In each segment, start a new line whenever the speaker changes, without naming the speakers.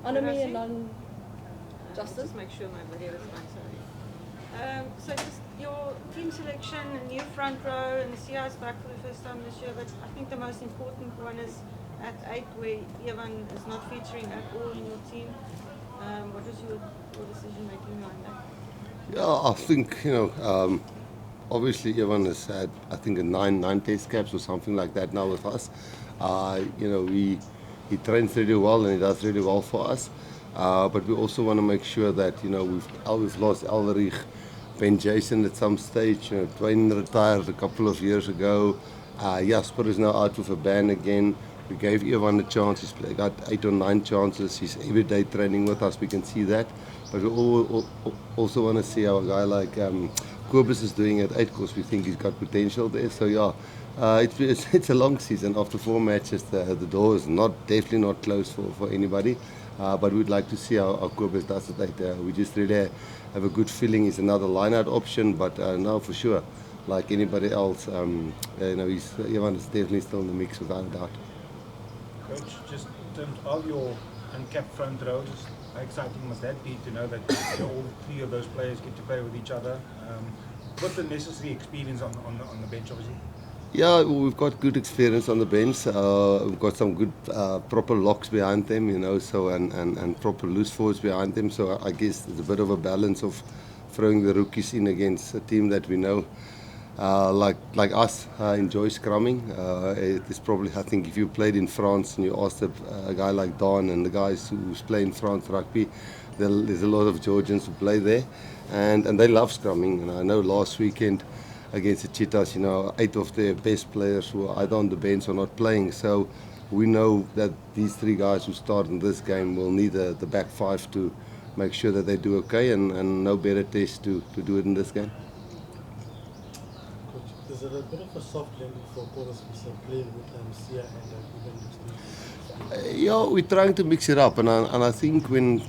Honomy and non-justice.
Just make sure my video is fine, sorry. So just your team selection, a new front row, and the CI is back for the first time this year, but I think the most important one is at 8, where Evan is not featuring at all in your team. What was your decision making on that?
Yeah, I think, obviously Evan has had, I think, a nine test caps or something like that now with us. He trains really well and he does really well for us. But we also want to make sure that, we've lost Elderich, Ben Jason at some stage. Dwayne retired a couple of years ago. Jasper is now out with a ban again. We gave Evan a chance. He's got 8 or 9 chances. He's every day training with us. We can see that. But we also want to see how a guy like Kobus is doing at 8, because we think he's got potential there. So yeah, it's a long season. After 4 matches, the door is definitely not closed for anybody. But we'd like to see how Kobus does it. We just really have a good feeling he's another line-out option. But no, for sure, like anybody else, Evan is definitely still in the mix without a doubt.
Coach, just in terms of your uncapped front rows, how exciting must that be to know that all 3 of those players get to play with each other? With the necessary experience on the bench, obviously?
Yeah, we've got good experience on the bench. We've got some good proper locks behind them, and proper loose forwards behind them. So I guess it's a bit of a balance of throwing the rookies in against a team that we know, like us, enjoy scrumming. It's probably, I think, if you played in France and you asked a guy like Don and the guys who's playing France rugby, there's a lot of Georgians who play there, and they love scrumming. And I know last weekend against the Cheetahs, 8 of their best players who are either on the bench or not playing. So we know that these 3 guys who start in this game will need the back 5 to make sure that they do okay, and no better test to do it in this game.
Coach, is it a bit of a soft landing for Kobus playing with Sia and even
Yeah, we're trying to mix it up, and I think when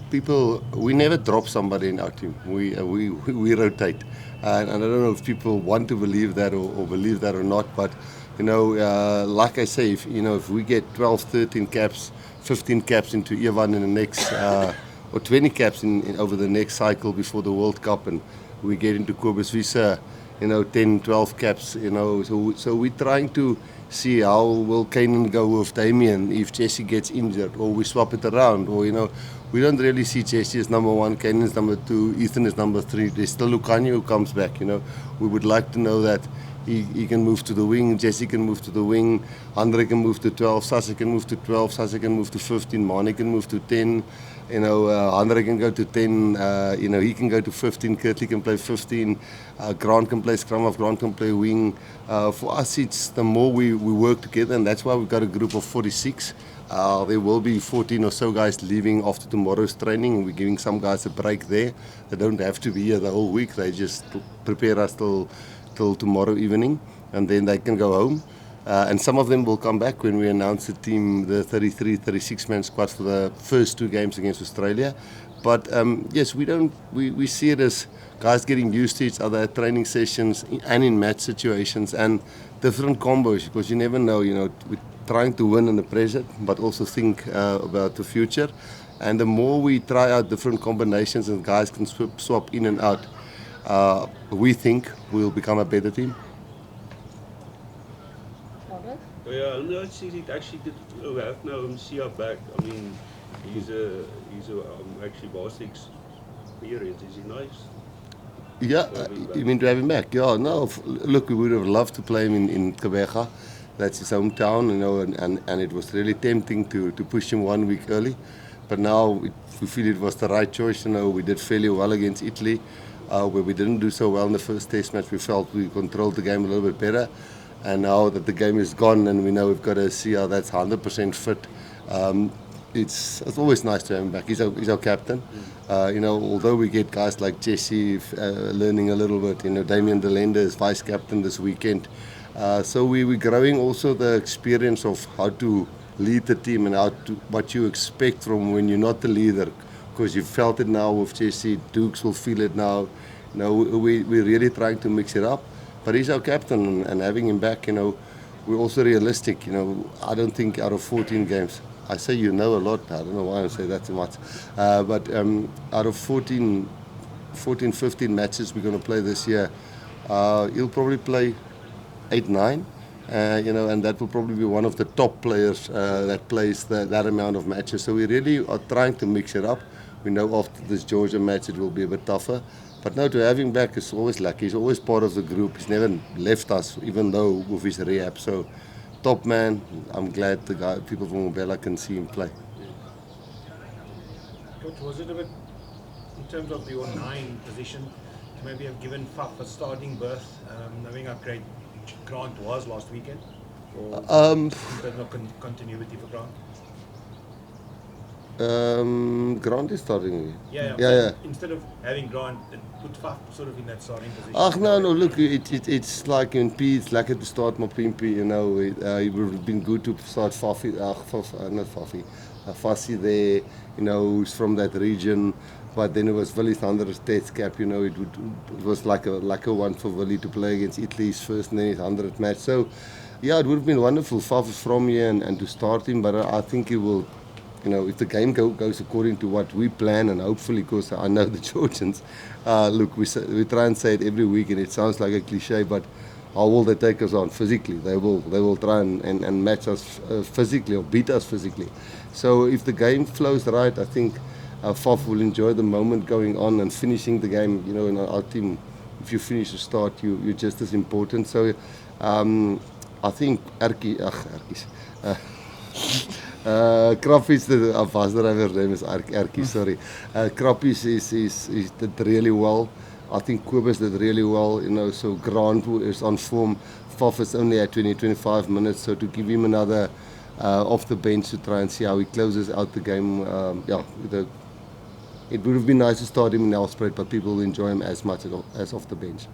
we never drop somebody in our team. We rotate, and I don't know if people want to believe that or believe that or not. But like I say, if we get 12, 13 caps, 15 caps into Evan in the next, or 20 caps in over the next cycle before the World Cup, and we get into Kobus Visa, 10, 12 caps, so we're trying to see how will Canan go with Damien if Jesse gets injured, or we swap it around, or we don't really see Jesse as number 1, Canan is number 2, Ethan is number 3. There's still Lukanya who comes back. We would like to know that he can move to the wing, Jesse can move to the wing, Andre can move to 12, Sasa can move to 12, Sasa can move to 15, Mane can move to 10. Andre can go to 10, he can go to 15, Kirtley can play 15, Grant can play scrum half, Grant can play wing. For us, it's the more we work together, and that's why we've got a group of 46. There will be 14 or so guys leaving after tomorrow's training, and we're giving some guys a break there. They don't have to be here the whole week, they just prepare us till tomorrow evening, and then they can go home. And some of them will come back when we announce the team, the 33, 36-man squad for the first 2 games against Australia. But yes, we see it as guys getting used to each other at training sessions and in match situations, and different combos, because you never know, we're trying to win in the present, but also think about the future. And the more we try out different combinations and guys can swap in and out, we think we'll become a better team.
Yeah, no, it actually did have now Sia back. I mean, he's actually vastly experienced. Is he nice?
Yeah, you mean to have him back? Yeah, no, look, we would have loved to play him in Gqeberha. That's his hometown, and it was really tempting to push him 1 week early. But now we feel it was the right choice. We did fairly well against Italy, where we didn't do so well in the first test match. We felt we controlled the game a little bit better. And now that the game is gone and we know we've got to see how that's 100% fit, it's always nice to have him back. He's our captain. Although we get guys like Jesse learning a little bit, Damien Delenda is vice captain this weekend. So we're growing also the experience of how to lead the team and what you expect from when you're not the leader, because you've felt it now with Jesse. Dukes will feel it now. We're really trying to mix it up. But he's our captain, and having him back, we're also realistic. I don't think out of 14 games I say you know a lot. I don't know why I say that too much. But out of 14, 15 matches we're going to play this year, he'll probably play 8, 9. And that will probably be one of the top players that plays that amount of matches. So we really are trying to mix it up. We know after this Georgia match it will be a bit tougher. But no, to have him back is always lucky. He's always part of the group. He's never left us, even though with his rehab. So, top man. I'm glad people from Mandela can see him play.
Coach, was it a bit, in terms of your 9 position, to maybe have given Faf a starting berth, knowing how great Grant was last weekend? Or in terms of continuity for Grant?
Grant is starting.
Yeah. Instead of having Grant, put Faf sort of in that starting position.
No, look, it's like in P, it's lekker to start my Pimpy, it would have been good to start Fafi, not Fafi, Fassi there, who's from that region, but then it was Willie Thunder's test cap, it was like a one for Willie to play against Italy's first and then his 100th match, so yeah, it would have been wonderful, Faf is from here and to start him, but I think he will. If the game goes according to what we plan, and hopefully, because I know the Georgians, look, we try and say it every week, and it sounds like a cliche, but how will they take us on physically? They will try and match us physically or beat us physically. So if the game flows right, I think Faf will enjoy the moment going on and finishing the game. In our team, if you finish the start, you're just as important. So I think Erkies. Krappies, the bus driver's name is Erkie, sorry. Krappies is did really well. I think Kobus did really well, so Grant is on form. Faf is only at 20-25 minutes, so to give him another off the bench to try and see how he closes out the game, it would have been nice to start him in Nelspruit, but people will enjoy him as much as off the bench.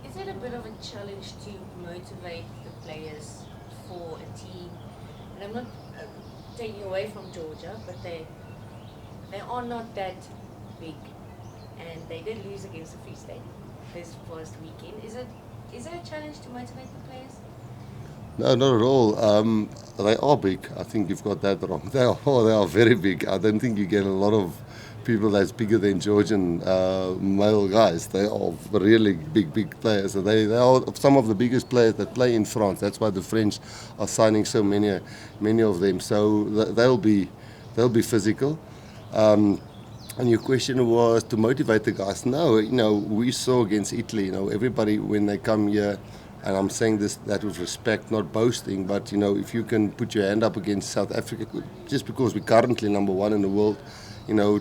Is it a bit of a challenge to motivate the players for a team? And I'm not taking away from Georgia, but they are not that big, and they did lose against the Free State this first weekend. Is it a challenge to motivate the players?
No, not at all. They are big. I think you've got that wrong. They are very big. I don't think you get a lot of people that's bigger than Georgian male guys. They are really big players. So they are some of the biggest players that play in France. That's why the French are signing so many of them. So they'll be physical. And your question was to motivate the guys. No, we saw against Italy. Everybody when they come here. And I'm saying that with respect, not boasting, but if you can put your hand up against South Africa, just because we're currently number 1 in the world,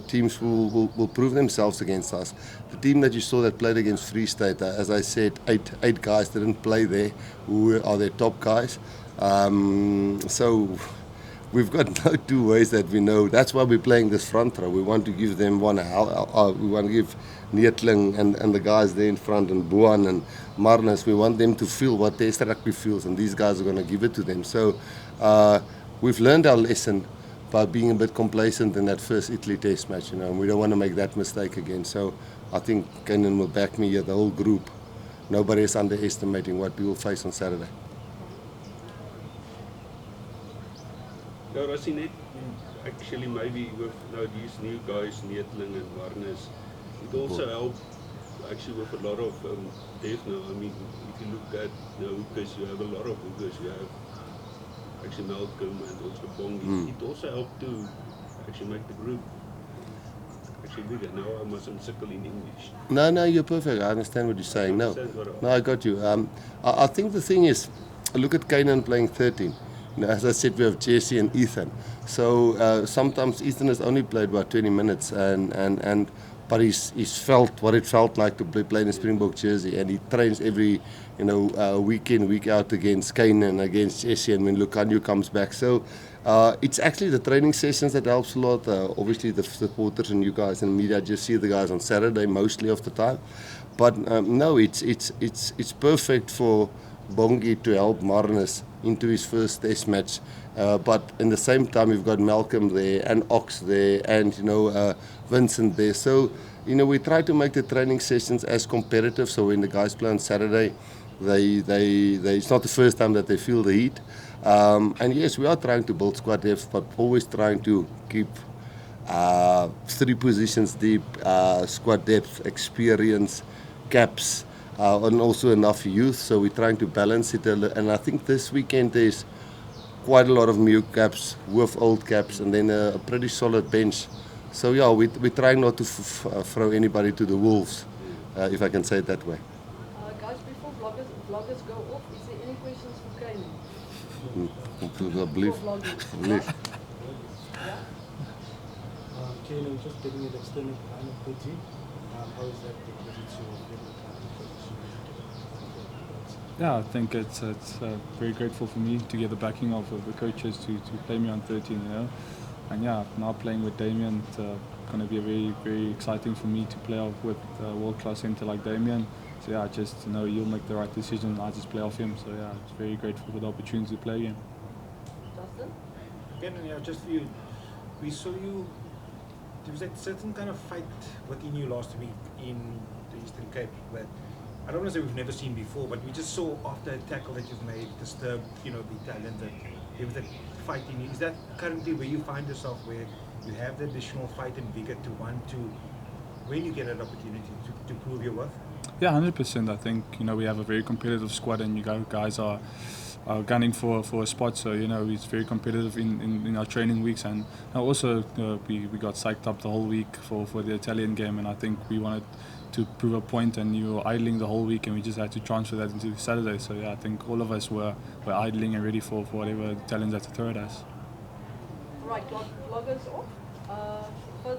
teams will prove themselves against us. The team that you saw that played against Free State, as I said, eight guys didn't play there, who are their top guys. So we've got no two ways that we know. That's why we're playing this front row. We want to give them we want to give Neetling and the guys there in front, and Boan and Marnus, we want them to feel what Test Rugby feels, and these guys are going to give it to them. So we've learned our lesson by being a bit complacent in that first Italy Test match, and we don't want to make that mistake again. So I think Canan will back me here, the whole group. Nobody is underestimating what we will face on Saturday.
Yeah, Rassie, net actually maybe with these new guys, Neetling and Marnus, it also helped actually with a lot of depth now. I mean, if you look at the hookers, you have a lot of hookers. You have actually Malcolm and also Bongi. It also helped to actually make the group actually bigger. Now I mustn't circle in English.
No, you're perfect. I understand what you're saying. No, I got you. I think the thing is, look at Canan playing 13. As I said, we have Jesse and Ethan. So sometimes Ethan has only played about 20 minutes, but he's felt what it felt like to play in a Springbok jersey, and he trains every week in, week out against Canan, against Jesse, and when Lucanio comes back. So it's actually the training sessions that helps a lot. Obviously the supporters and you guys in the media just see the guys on Saturday mostly of the time. But no, it's perfect for Bongi to help Marnus into his first test match, but in the same time we've got Malcolm there and Ox there and Vincent there, so we try to make the training sessions as competitive, so when the guys play on Saturday, they it's not the first time that they feel the heat, And yes, we are trying to build squad depth, but always trying to keep 3 positions deep, squad depth, experience, caps, and also enough youth. So we're trying to balance it. And I think this weekend there's quite a lot of new caps with old caps, and then a pretty solid bench. So yeah, we're trying not to throw anybody to the wolves, if I can say it that way.
Guys, before vloggers go off, is there any questions for Canan?
I believe.
For vlogging.
Believe.
Yeah?
Canan, just getting it extended behind the footy. How is that because it's your favorite position?
Yeah, I think it's very grateful for me to get the backing of the coaches to play me on 13, you know. And yeah, now playing with Damien, it's going to be very, very exciting for me to play off with a world-class centre like Damien. So yeah, just to know you'll make the right decision and I just play off him. So yeah, it's very grateful for the opportunity to play him.
Justin?
Again, yeah, just for you, we saw you, there was that certain kind of fight within you last week in the Eastern Cape that I don't want to say we've never seen before, but we just saw after a tackle that you've made, disturbed, you know, the talent, that there was that fight in you. Is that currently where you find yourself, where you have the additional fight and vigor to want to, when you get an opportunity to prove your worth?
Yeah, 100%. I think, you know, we have a very competitive squad and you guys are gunning for a spot, so you know it's very competitive in our training weeks, and also we got psyched up the whole week for the Italian game, and I think we wanted to prove a point, and you were idling the whole week and we just had to transfer that into Saturday. So yeah, I think all of us were idling and ready for whatever the Italians had to throw at us.
Right, vloggers off.